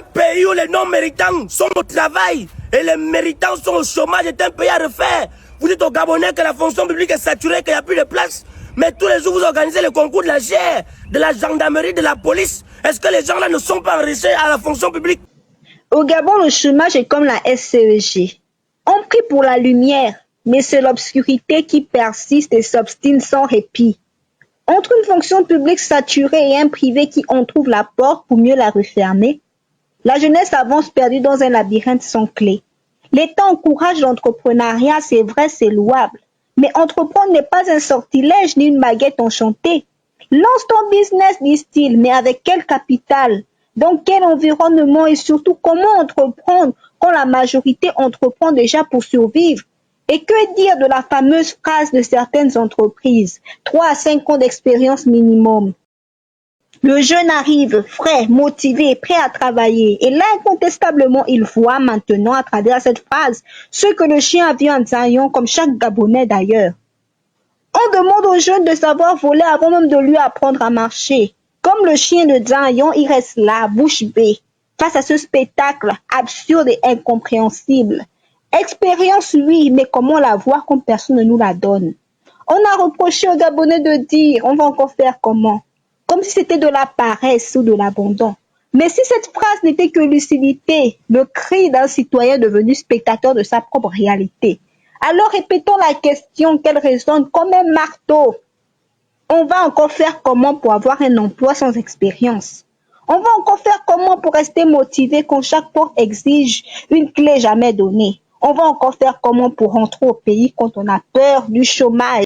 pays où les non-méritants sont au travail et les méritants sont au chômage est un pays à refaire. Vous dites aux Gabonais que la fonction publique est saturée, qu'il n'y a plus de place. Mais tous les jours, vous organisez le concours de la GR, de la gendarmerie, de la police. Est-ce que les gens-là ne sont pas enrichis à la fonction publique? Au Gabon, le chômage est comme la SCEG. On prie pour la lumière, mais c'est l'obscurité qui persiste et s'obstine sans répit. Entre une fonction publique saturée et un privé qui en trouve la porte pour mieux la refermer, la jeunesse avance perdue dans un labyrinthe sans clé. L'État encourage l'entrepreneuriat, c'est vrai, c'est louable. Mais entreprendre n'est pas un sortilège ni une baguette enchantée. Lance ton business, disent-ils, mais avec quel capital? Dans quel environnement et surtout comment entreprendre quand la majorité entreprend déjà pour survivre? Et que dire de la fameuse phrase de certaines entreprises, 3 à 5 ans d'expérience minimum? Le jeune arrive, frais, motivé, prêt à travailler. Et là, incontestablement, il voit maintenant à travers cette phrase ce que le chien a vu en Zaïon, comme chaque Gabonais d'ailleurs. On demande aux jeunes de savoir voler avant même de lui apprendre à marcher. Comme le chien de Zaïon, il reste là, bouche bée, face à ce spectacle absurde et incompréhensible. Expérience, oui, mais comment la voir quand personne ne nous la donne? On a reproché aux Gabonais de dire, on va encore faire comment? Comme si c'était de la paresse ou de l'abandon. Mais si cette phrase n'était que lucidité, le cri d'un citoyen devenu spectateur de sa propre réalité, alors répétons la question qu'elle résonne comme un marteau. On va encore faire comment pour avoir un emploi sans expérience? On va encore faire comment pour rester motivé quand chaque porte exige une clé jamais donnée? On va encore faire comment pour rentrer au pays quand on a peur du chômage?